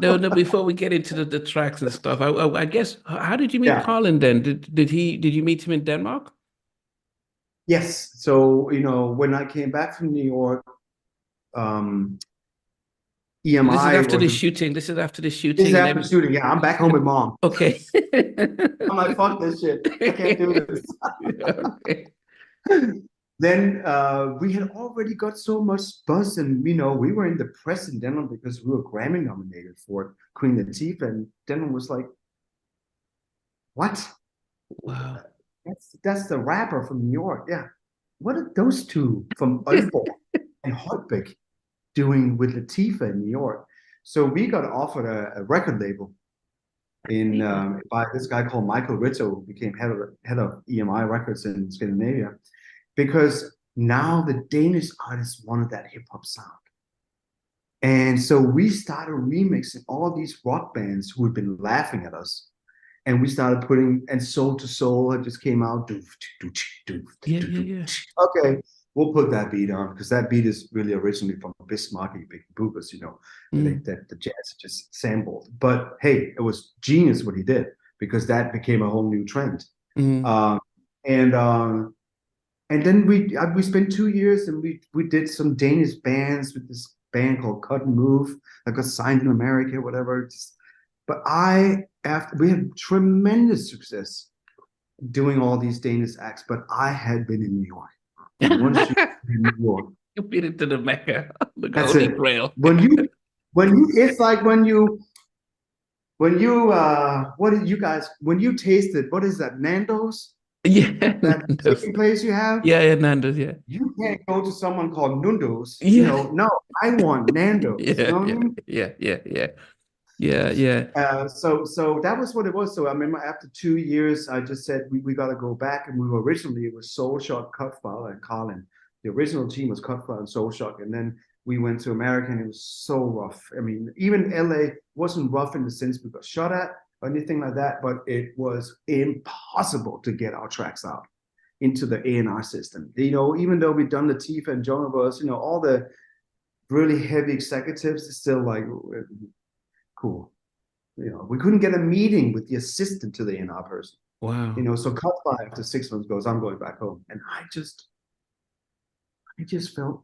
No. Before we get into the tracks and stuff, I guess how did you meet Yeah. Colin then? Did you meet him in Denmark? Yes. So, when I came back from New York, um, This is EMI after was the a, shooting. This is after the this is shooting, and after every shooting. Yeah, I'm back home with mom. okay. I'm like, fuck this shit. I can't do this. Okay. Then we had already got so much buzz, and we were in the press in Denver because we were Grammy nominated for Queen Latifah, and Denver was like, "What? Wow. That's the rapper from New York. Yeah, what are those two from Aalborg and Holbæk doing with Latifah in New York?" So we got offered a record label in by this guy called Michael Ritto, who became head of EMI Records in Scandinavia, because now the Danish artists wanted that hip hop sound. And so we started remixing all these rock bands who had been laughing at us. And we started putting, and Soul to Soul had just came out. Doof, doof, doof, Yeah, doof, yeah, doof. yeah. Okay, we'll put that beat on because that beat is really originally from Bismarck and Big Boogers, Mm, that the jazz just sampled. But hey, it was genius what he did because that became a whole new trend. mm. Um, and um, and then we spent 2 years and we did some Danish bands with this band called Cut and Move that got signed in America, whatever. But after we had tremendous success doing all these Danish acts, but I had been in New York. And once you're in New York, You beat it to the Mecca, the that's Holy it. Grail. It's like what did you guys, when you tasted, what is that, Nando's? Yeah, That Nando's. chicken place you have? Yeah, Nando's. Yeah, You can't go to someone called Nundo's, yeah, no, I want Nando's, you yeah, know what I yeah, mean? yeah, yeah, yeah, yeah, yeah. So that was what it was. So I remember after 2 years, I just said we got to go back, and we were originally it was Soulshock, Cutfile, and Karlin. The original team was Cutfile and Soulshock, and then we went to America, and it was so rough. I mean, even LA wasn't rough in the sense we got shot at or anything like that, but it was impossible to get our tracks out into the A&R system. Even though we'd done the Tifa and Jonah Bros, all the really heavy executives still like cool. We couldn't get a meeting with the assistant to the A&R person. Wow. So cut by after 6 months goes, I'm going back home. And I just felt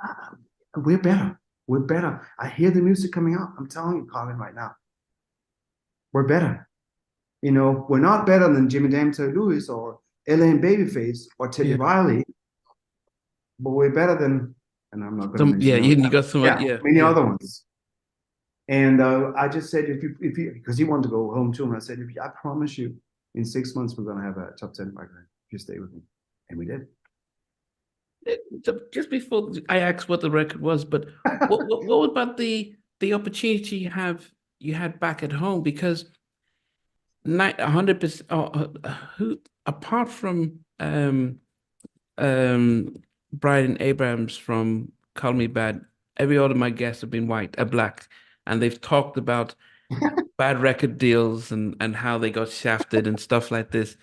ah, we're better. We're better. I hear the music coming out. I'm telling you, Colin, right now, we're better. We're not better than Jimmy Dam Terry Lewis or LA and Babyface or Teddy Yeah. Riley, but we're better than, and I'm not going to Yeah, mention those. you got someone. Yeah, Yeah, many yeah. other ones. And I just said, if you, because he wanted to go home too, and I said, I promise you, in 6 months we're gonna have a top 10 record if you stay with me, and we did. So just before I asked what the record was, but what about the opportunity you had back at home? Because 100%, who apart from um Brian Abrams from Call Me Bad, every other of my guests have been black, and they've talked about bad record deals and how they got shafted and stuff like this.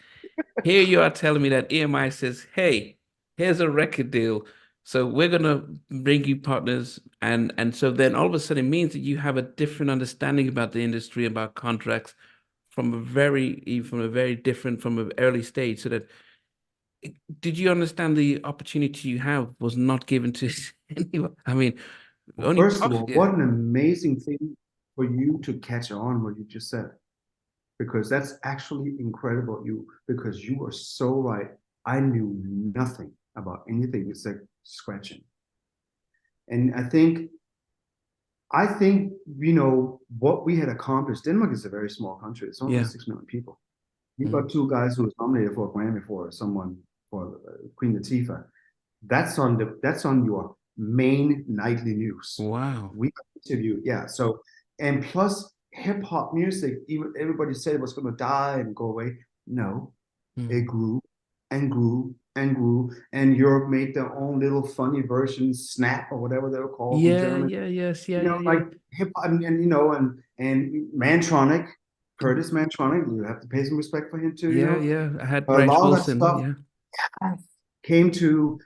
Here you are telling me that EMI says, "Hey, here's a record deal. So we're gonna bring you partners." And so then all of a sudden it means that you have a different understanding about the industry, about contracts from a very different from an early stage. So that did you understand the opportunity you have was not given to anyone? I mean, Well, only first of pop, all, yeah. what an amazing thing for you to catch on what you just said, because that's actually incredible. Because you were so right. I knew nothing about anything except scratching, and I think what we had accomplished. Denmark is a very small country. It's only Yeah. 6 million people. You Mm. got two guys who was nominated for a Grammy for someone for Queen Latifah. That's on your main nightly news. Wow. We got interviewed, yeah. So and plus hip hop music, even everybody said it was going to die and go away. No, it Mm. grew and grew and grew, and Europe made their own little funny versions, Snap or whatever they were called from Yeah, Germany. yeah, yes, yeah, yeah, Like yeah. hip hop, and Mantronic, Curtis Mantronic. You have to pay some respect for him too. Yeah, yeah. I had A Branch lot of that Wilson, stuff yeah. came to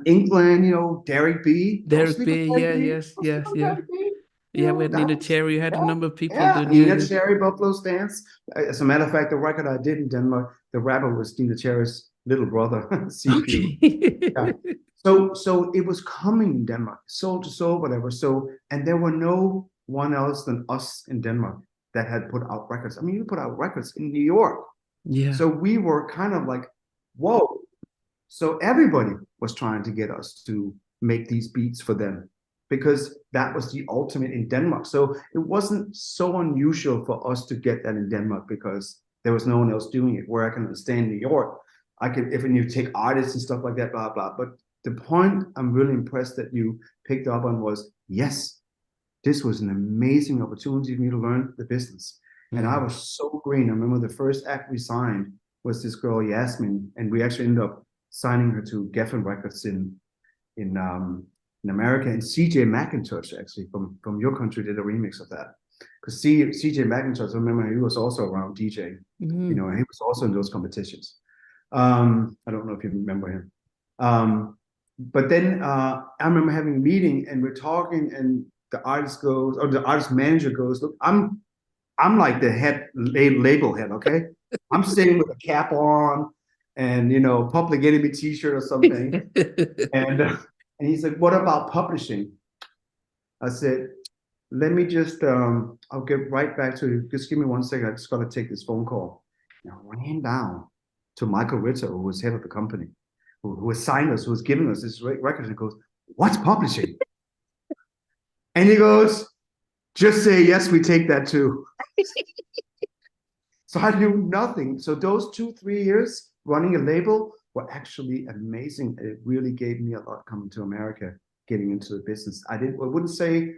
England. Derek B. Most Derek people B, Derek yeah, B. yes, Most yes, people yeah. Derek B. Yeah, we had that Nina was, Cherry. You had a yeah, number of people yeah. doing Nina yeah. Cherry, Buffalo Stance. As a matter of fact, the record I did in Denmark, the rapper was Nina Cherry's little brother, CPU. Yeah. Okay. So it was coming in Denmark, soul to soul, whatever. So, and there were no one else than us in Denmark that had put out records. I mean, you put out records in New York. Yeah. So we were kind of like, whoa. So everybody was trying to get us to make these beats for them because that was the ultimate in Denmark. So it wasn't so unusual for us to get that in Denmark because there was no one else doing it. Where I can understand New York, I could, if you take artists and stuff like that, blah, blah. But the point I'm really impressed that you picked up on was, yes, this was an amazing opportunity for me to learn the business. And I was so green. I remember the first act we signed was this girl, Yasmin, and we actually ended up signing her to Geffen Records in America. And CJ McIntosh, actually, from your country, did a remix of that. Because CJ McIntosh, I remember he was also around DJing, and he was also in those competitions. I don't know if you remember him. But then I remember having a meeting and we're talking, and the artist goes, or the artist manager goes, look, I'm like the head label head, okay? I'm sitting with a cap on and Public Enemy t-shirt or something. And he said, what about publishing? I said, let me just I'll get right back to you. Just give me 1 second. I just gotta take this phone call. And I ran down to Michael Ritter, who was head of the company, who assigned us, who was giving us this record, and goes, what's publishing? And he goes, just say yes, we take that too. So I knew nothing. So those 2-3 years running a label were actually amazing. It really gave me a lot coming to America, getting into the business. I wouldn't say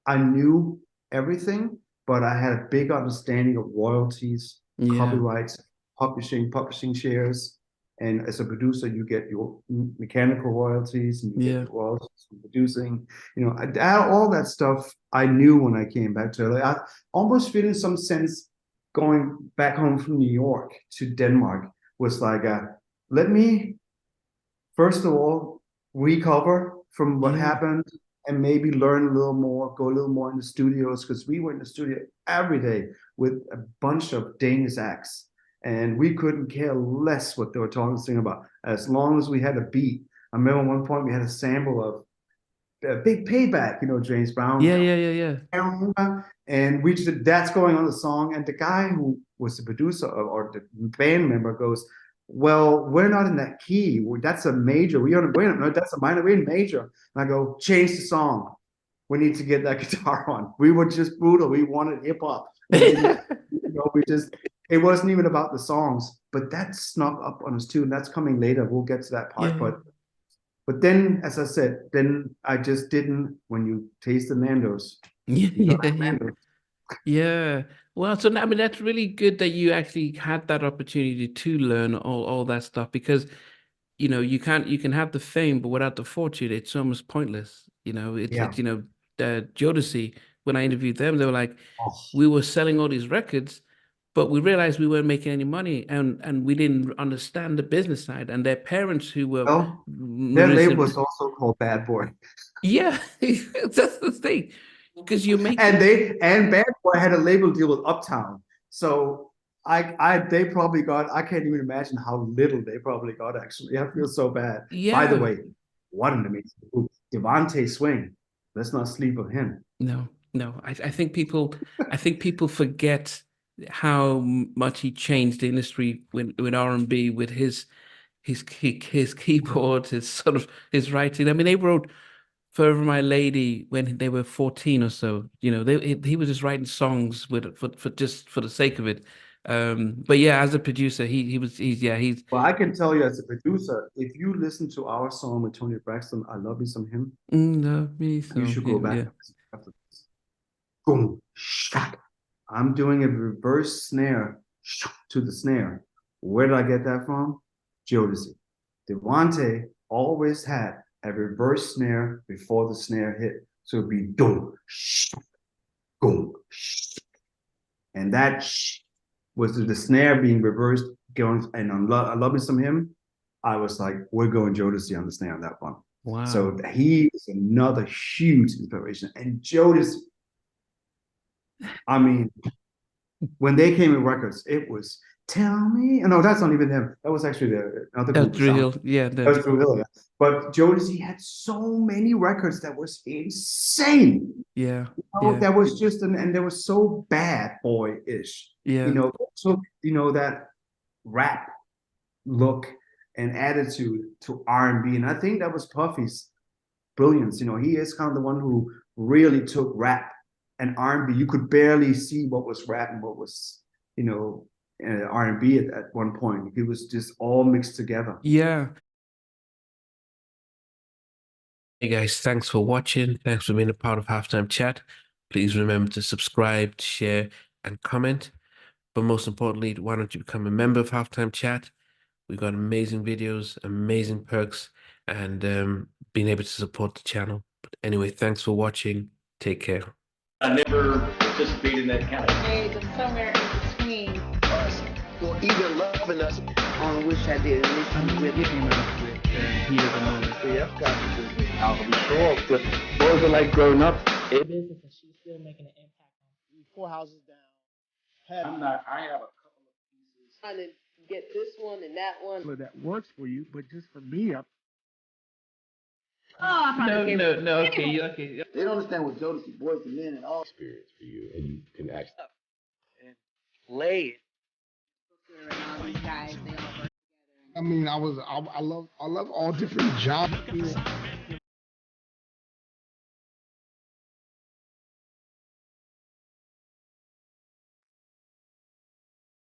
I knew everything, but I had a big understanding of royalties, copyrights, publishing shares. And as a producer, you get your mechanical royalties and you get your royalties from producing. All that stuff I knew when I came back to LA. I almost feel in some sense going back home from New York to Denmark was like, let me, first of all, recover from what happened and maybe learn a little more, go a little more in the studios, because we were in the studio every day with a bunch of Danish acts. And we couldn't care less what they were talking about, as long as we had a beat. I remember at one point we had a sample of Big Payback, James Brown. Yeah. And we just, that's going on the song. And the guy who was the producer or the band member goes, well, we're not in that key. That's a major. No, that's a minor. We're in major. And I go, change the song. We need to get that guitar on. We were just brutal. We wanted hip hop. It wasn't even about the songs, but that snuck up on us too. And that's coming later. We'll get to that part. But then, as I said, then I just didn't, when you taste the Nando's, Yeah. Well, so I mean, that's really good that you actually had that opportunity to learn all that stuff, because you can have the fame, but without the fortune, it's almost pointless. It's Jodeci, when I interviewed them, they were like, we were selling all these records, but we realized we weren't making any money, and we didn't understand the business side. And their parents, who were their label was also called Bad Boy. Yeah, that's the thing, because you make and Bad Boy had a label deal with Uptown, so they probably got, I can't even imagine how little they probably got actually. I feel so bad. By the way, what an amazing group. Devontae Swing. Let's not sleep on him. No. I think people forget how much he changed the industry with R&B, with his keyboard, his sort of his writing. I mean, they wrote Forever My Lady when they were 14 or so. He was just writing songs for just for the sake of it. But yeah, as a producer, he's Well, I can tell you as a producer, if you listen to our song with Tony Braxton, I Love You Some Him, Love Me So, you should go back yeah. after this. Boom, shot. I'm doing a reverse snare to the snare. Where did I get that from? Jodeci. Devontae always had a reverse snare before the snare hit. So it'd be boom, boom, and that was the snare being reversed going. And on I Love Me Some Him, I was like, we're going Jodeci on the snare on that one. Wow. So he is another huge inspiration. And Jodeci, I mean, when they came in records, it was "Tell Me." No, that's not even them. That was actually the another group. Drew Hill. Yeah, That was Drew Hill. Yeah. But Jodeci had so many records that was insane. yeah, That was just and they were so bad boy-ish. yeah. So that rap look and attitude to R&B, and I think that was Puffy's brilliance. He is kind of the one who really took rap and R&B. You could barely see what was rap and what was, R&B at one point. It was just all mixed together. Yeah. Hey guys, thanks for watching. Thanks for being a part of Halftime Chat. Please remember to subscribe, share, and comment. But most importantly, why don't you become a member of Halftime Chat? We've got amazing videos, amazing perks, and being able to support the channel. But anyway, thanks for watching. Take care. I never participated in that kind of age of somewhere in between us or even loving us. on which I did listen with Heat of the moment. Yeah, I've got to be out to be sure. The boys are like growing up. business and she's still making an impact on it. 4 houses down. I have a couple of pieces. trying to get this one and that one. That works for you, but just for me, No, okay. they don't understand what Jodeci Boys to Men and all experience for you, and you can actually And play it. And all these guys, they all work together. I mean, I love all different jobs.